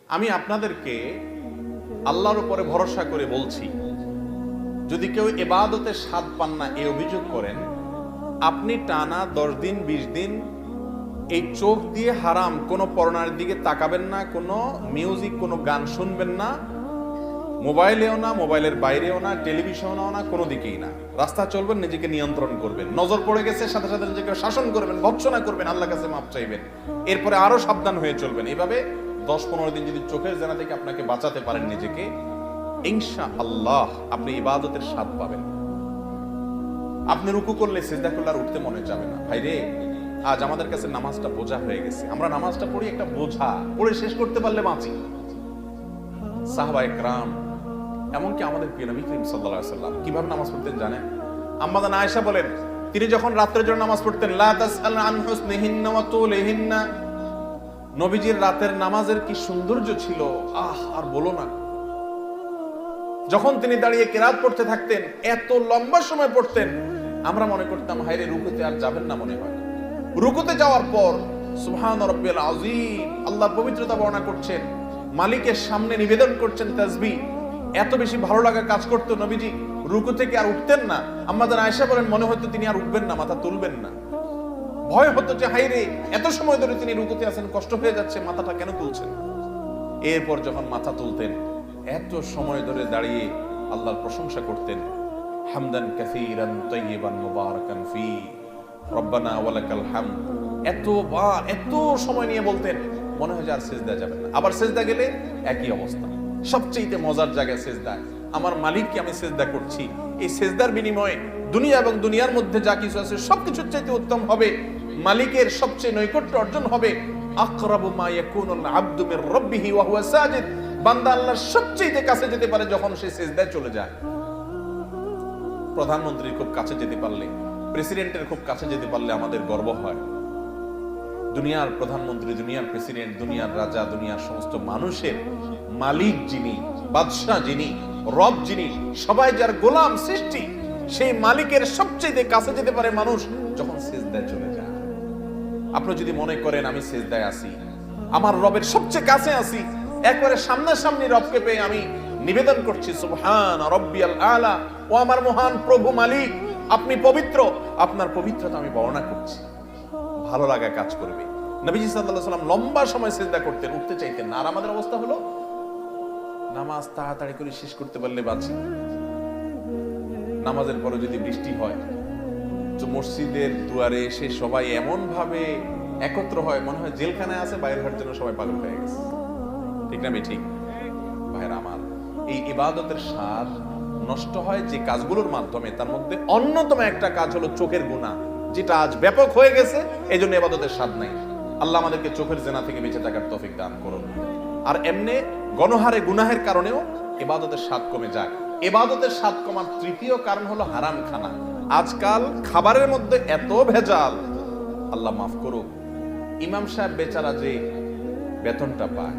আমি আপনাদেরকে আল্লাহর উপরে ভরসা করে বলছি, যদি কেউ ইবাদতের স্বাদ পান না এই অভিযোগ করেন, আপনি টানা 10 দিন 20 দিন এই চোখ দিয়ে হারাম কোনো পর্নোর দিকে তাকাবেন না, কোনো মিউজিক কোনো গান শুনবেন না, মোবাইলেও না, মোবাইলের বাইরেও না, টেলিভিশনেও না, কোনো দিকেই না। রাস্তা চলবেন, নিজেকে নিয়ন্ত্রণ করবেন, নজর পড়ে গেছে সাথে সাথে নিজেকে শাসন করবেন, ভৎসনা করবেন, আল্লাহর কাছে মাপ চাইবেন, এরপরে আরো সাবধান হয়ে চলবেন। এইভাবে 10-15 দিন যদি চোখের জেনা থেকে আপনাকে বাঁচাতে পারেন নিজেকে, ইনশাআল্লাহ আপনি ইবাদতের স্বাদ পাবেন। আপনি রুকু করলে সিজদা করলে আর উঠতে মনে যাবে না। ভাই রে, আজ আমাদের কাছে নামাজটা বোঝা হয়ে গেছে। আমরা নামাজটা পড়ি একটা বোঝা, পড়ে শেষ করতে পারলে বাঁচি। সাহাবায়ে কেরাম, এমনকি আমাদের প্রিয় নবী করিম সাল্লাল্লাহু আলাইহি ওয়াসাল্লাম কিভাবে নামাজ পড়তেন জানেন? আম্মা জান আয়েশা বলেন, তিনি যখন রাতের জন্য নামাজ পড়তেন, লা তাসআল আন হুসনিহিন্না ওয়া তুলিহিন্না, নবীজির রাতের নামাজের কি সৌন্দর্য ছিল, আর বলো না। যখন তিনি দাঁড়িয়ে কিরাত পড়তে থাকতেন, এত লম্বা সময় পড়তেন, আমরা মনে করতাম হায়রে রুকুতে আর যাবেন না মনে হয়। রুকুতে যাওয়ার পর সুবহান রাব্বিয়াল আযীম, আল্লাহর পবিত্রতা বর্ণনা করছেন, মালিকের সামনে নিবেদন করছেন তাসবিহ। এত বেশি ভালো লাগা কাজ করতো, নবীজি রুকু থেকে আর উঠতেন না। আম্মা জান আয়েশা বলেন, মনে হতো তিনি আর উঠবেন না, মাথা তুলবেন না। ভয় হতো যে হায়রে এত সময় ধরে তিনি রুকুতে আছেন, কষ্ট হয়ে যাচ্ছে, মাথাটা কেন তুলছেন। এরপর যখন মাথা তুলতেন, এত সময় ধরে দাঁড়িয়ে আল্লাহর প্রশংসা করতেন, হামদান কাসীরান তাইয়িবান মুবারাকান ফি, রব্বানা ওয়ালাকাল হামদ। এত সময় নিয়ে বলতেন, মনে হয় যে আর সিজদা যাবেন না। আবার সিজদা গেলে একই অবস্থা। সবচেয়ে মজার জায়গা সিজদা। আমার মালিককে আমি সিজদা করছি, এই সিজদার বিনিময়ে দুনিয়া এবং দুনিয়ার মধ্যে যা কিছু আছে সবকিছুর চাইতে উত্তম হবে, মালিকের সবচেয়ে নৈকট্য অর্জন হবে। আকরাবু মা ইয়াকুনুল আবদু মির রাব্বিহি ওয়া হুয়া সাজিদ, বান্দা আল্লাহর সবচেয়ে কাছে যেতে পারে যখন সে সিজদায় চলে যায়। প্রধানমন্ত্রীর খুব কাছে যেতে পারলে, প্রেসিডেন্টের খুব কাছে যেতে পারলে আমাদের গর্ব হয়। দুনিয়ার প্রধানমন্ত্রী, দুনিয়ার প্রেসিডেন্ট, দুনিয়ার রাজা, দুনিয়ার সমস্ত মানুষের মালিক যিনি, বাদশাহ যিনি, রব যিনি, সবাই যার গোলাম সৃষ্টি, সেই মালিকের সবচেয়ে কাছে যেতে পারে মানুষ যখন সিজদায় চলে যায়। আপনি যদি মনে করেন আমি সিজদায় আছি, আমার রবের সবচেয়ে কাছে আছি, একবারে সামনাসামনি রবকে পেয়ে আমি নিবেদন করছি সুবহান রাব্বিয়াল আলা, ও আমার মহান প্রভু মালিক, আপনি পবিত্র, আপনার পবিত্রতা আমি বর্ণনা করছি, ভালো লাগা কাজ করবে। নবীজি সাল্লাল্লাহু আলাইহি ওয়াসাল্লাম লম্বা সময় সিজদা করতেন, উঠতে চাইতেন না। আর আমাদের অবস্থা হলো নামাজ তাড়াতাড়ি করে শেষ করতে পারলে বাঁচি। নামাজের পরে যদি বৃষ্টি হয় তো মসজিদের দুয়ারে এসে সবাই এমন ভাবে একত্র হয়, মনে হয় জেলখানায় আছে, বাইরে হওয়ার জন্য সবাই পাগল হয়ে গেছে। ঠিক না? ঠিক ভাইরা আমার, এই ইবাদতের স্বাদ নষ্ট হয় যে কাজগুলোর মাধ্যমে। তার মধ্যে অন্যতম একটা কাজ হলো চোখের গুনাহ, যেটা আজ ব্যাপক হয়ে গেছে, এই জন্য ইবাদতের স্বাদ নাই। আল্লাহ আমাদেরকে চোখের জেনা থেকে বেঁচে থাকার তৌফিক দান করুন। আর এমনি গণহারে গুনাহের কারণেও ইবাদতের স্বাদ কমে যায়। ইবাদতের স্বাদ কমার তৃতীয় কারণ হলো হারাম খানা। আজকাল খাবারের মধ্যে এত ভেজাল, আল্লাহ মাফ করুক, ইমাম সাহেব বেচারা যে বেতনটা পায়,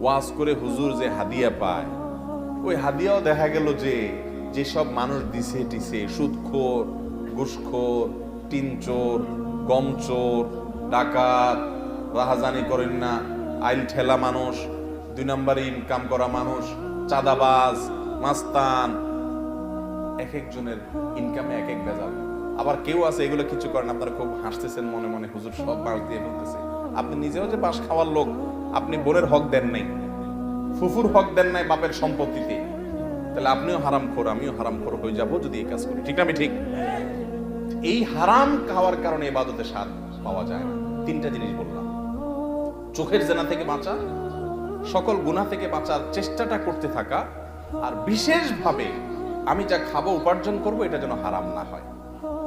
ওয়াজ করে হুজুর যে হাদিয়া পায়, ওই হাদিয়াও দেখা গেল যে যেসব মানুষ দিছে টিছে, সুদখোর, ঘুষখোর, টিনচোর, গমচোর, ডাকাত, রাহাজানি করেন না, আইল ঠেলা মানুষ, 2 নম্বরে ইনকাম করা মানুষ, চাঁদাবাজ, মাস্তান, এক একজনের ইনকামে এক এক ভেজাল। আবার কেউ আছে এগুলো কিছু করেন, আপনারা খুব হাসতেছেন মনে মনে, হুজুর সব বাঁশ দিয়ে বলতেছে। আপনি নিজেও যে বাঁশ খাওয়ার লোক, আপনি বোনের হক দেন নাই, ফুফুর হক দেন নাই বাপের সম্পত্তিতে, তাহলে আপনিও হারামখোর, আমিও হারামখোর হয়ে যাব যদি এই কাজ করি। ঠিক না? আমি ঠিক? এই হারাম খাওয়ার কারণে ইবাদতের স্বাদ পাওয়া যায় না। 3টা জিনিস বললাম, চোখের জেনা থেকে বাঁচা, সকল গুনাহ থেকে বাঁচার চেষ্টাটা করতে থাকা, আর বিশেষভাবে আমি যা খাবো উপার্জন করব এটা যেন হারাম না হয়,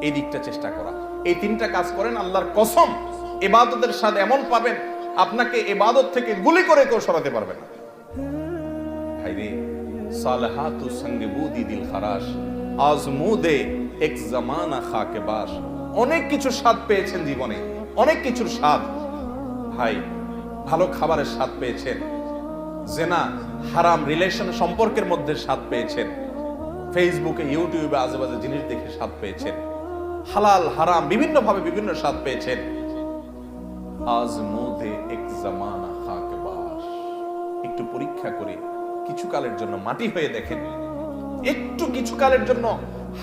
এই দিকটা চেষ্টা করা। এই 3টা কাজ করেন, আল্লাহর কসম ইবাদতের স্বাদ এমন পাবেন, আপনাকে ইবাদত থেকে গুলি করে কেউ সরাতে পারবে না। ভাইরে, সালাহাতু সঙ্গে বুদি দিল খারাস, আজমুদে এক জামানা খাকে বাস। অনেক কিছু স্বাদ পেয়েছেন জীবনে, অনেক কিছুর স্বাদ। ভাই, ভালো খাবারের স্বাদ পেয়েছেন, জেনা হারাম রিলেশন সম্পর্কের মধ্যে স্বাদ পেয়েছেন, ফেসবুকে ইউটিউবে আজেবাজে জিনিস দেখে স্বাদ পেয়েছেন, হালাল হারাম বিভিন্ন ভাবে বিভিন্ন স্বাদ পেয়েছেন। আজমুদে এক জামানা খাকে একটু পরীক্ষা করে কিছুকালের জন্য মাটি হয়ে দেখেন, একটু কিছুকালের জন্য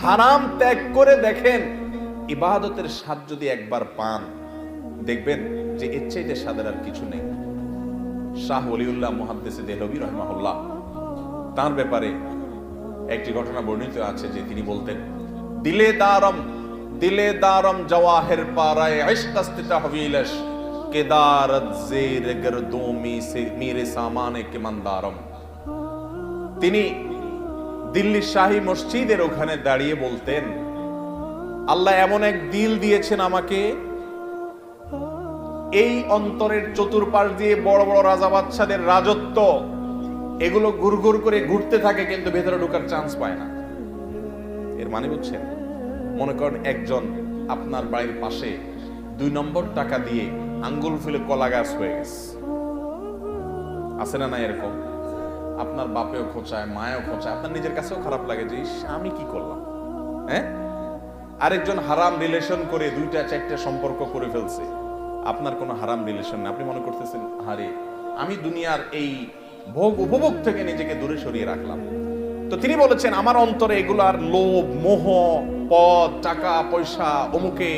হারাম ত্যাগ করে দেখেন, ইবাদতের স্বাদ যদি একবার পান, দেখবেন যে এর চাইতে স্বাদের আর কিছু নেই। শাহ ওলিউল্লাহ মুহাদ্দিস দেহলভী রাহিমাহুল্লাহ, তার ব্যাপারে একটি ঘটনা বর্ণিত আছে যে তিনি বলতেন, দিলে দারম জওয়াহির পারায় ইশক তাহবিলশ কেদারত জের গরদুমি সে মেরে সামানে কে মন্দারম। তিনি দিল্লি শাহী মসজিদের ওখানে দাঁড়িয়ে বলতেন, আল্লাহ এমন এক দিল দিয়েছেন আমাকে, এই অন্তরের চতুর্পাশ দিয়ে বড় বড় রাজা বাদশাদের রাজত্ব, এগুলো ঘুরঘুর করে ঘুরতে থাকে কিন্তু ভেতরে ঢোকার চান্স পায় না। এর মানে বুঝছেন? মনে করেন একজন আপনার বাড়ির পাশে 2 নম্বর টাকা দিয়ে আঙ্গুল ফুলে কলা গাছ হয়ে গেছে, আছে না? না এরকম আপনার বাপেও খোঁচায়, মায়েও খোঁচায়, আপনার নিজের কাছেও খারাপ লাগে যে আমি কি করলাম। হ্যাঁ, আরেকজন হারাম রিলেশন করে 2টা-4টা সম্পর্ক করে ফেলছে, আপনার কোনো হারাম রিলেশন না, আপনি মনে করতেছেন আরে আমি দুনিয়ার এই ভোগ উপভোগ থেকে নিজেকে দূরে সরিয়ে রাখলাম। তো তিনি বলেছেন আমার অন্তরে এগুলার লোভ, মোহ, পদ, টাকা পয়সা, অমুকে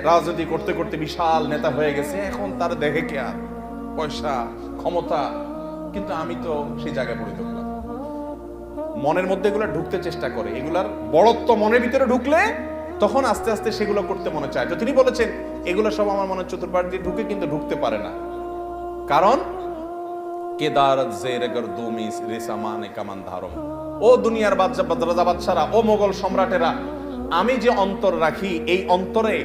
রাজনীতি করতে করতে বিশাল নেতা হয়ে গেছে, এখন তার দেখে কে আর পয়সা ক্ষমতা, কিন্তু আমি তো সেই জায়গায় পড়ে থাকলাম। মনের মধ্যে এগুলা ঢুকতে চেষ্টা করে, এগুলার বড়ত্ব মনের ভিতরে ঢুকলে তখন আস্তে আস্তে সেগুলো করতে মনে চায়। তো তিনি বলেছেন এগুলো সব আমার মনের চতুর্পাশ দিয়ে ঢুকে কিন্তু ঢুকতে পারে না, কারণ কেদারত জের গরদুমি রেসামানে কামানধারম। ও দুনিয়ার রাজা বাদশারা, ও মোগল সম্রাটেরা, আমি যে অন্তর রাখি, এই অন্তরে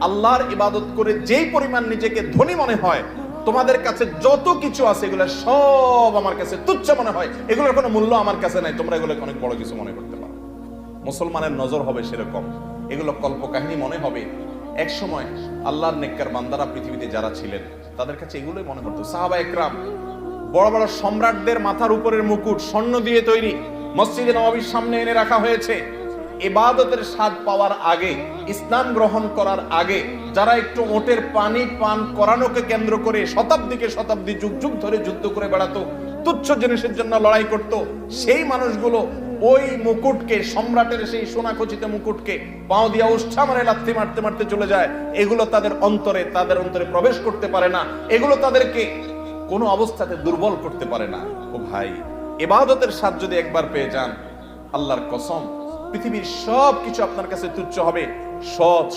আল্লাহর ইবাদত করে যেই পরিমাণ নিজেকে ধনী মনে হয়, তোমাদের কাছে যত কিছু আছে এগুলো সব আমার কাছে তুচ্ছ মনে হয়, এগুলোর কোনো মূল্য আমার কাছে নাই, তোমরা এগুলোকে অনেক বড় কিছু মনে করতে পারো। মুসলমানের নজর হবে সেরকম, এগুলো কল্পকাহিনী মনে হবে। এক সময় আল্লাহর নেককার বান্দারা পৃথিবীতে যারা ছিলেন তাদের কাছে এগুলোই মনে হতো। সাহাবা একরাম, বড় বড় সম্রাটদের মাথার উপরের মুকুট স্বর্ণ দিয়ে তৈরি, মসজিদে নববীর সামনে এনে রাখা হয়েছে। ইবাদতের স্বাদ পাওয়ার আগে, ইসলাম গ্রহণ করার আগে যারা একটু ওটের পানি পান করানোকে কেন্দ্র করে শতাব্দীকে শতাব্দী যুগ যুগ ধরে যুদ্ধ করে বেড়াতো, তুচ্ছ জিনিসের জন্য লড়াই করত, সেই মানুষগুলো ওই মুকুটকে, সম্রাটের সেই সোনাখচিত মুকুটকে পাও দিয়া উষ্ঠা মারে লাথি মারতে মারতে চলে যায়। এগুলো তাদের অন্তরে প্রবেশ করতে পারে না, এগুলো তাদেরকে কোনো অবস্থাতে দুর্বল করতে পারে না। ও ভাই, ইবাদতের স্বাদ যদি একবার পেয়ে যান, আল্লাহর কসম পৃথিবীর সব কিছু আপনার কাছে তুচ্ছ হবে,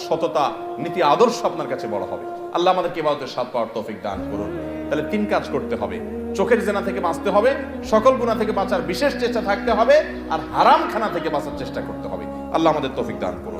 সততা, নীতি, আদর্শ আপনার কাছে বড় হবে। আল্লাহ আমাদেরকে ইবাদতের স্বাদ পাওয়ার তৌফিক দান করুন। তাহলে 3 কাজ করতে হবে, চোখের জেনা থেকে বাঁচতে হবে, সকল গুনাহ থেকে বাঁচার বিশেষ চেষ্টা থাকতে হবে, আর হারাম খানা থেকে বাঁচার চেষ্টা করতে হবে। আল্লাহ আমাদের তৌফিক দান করুন।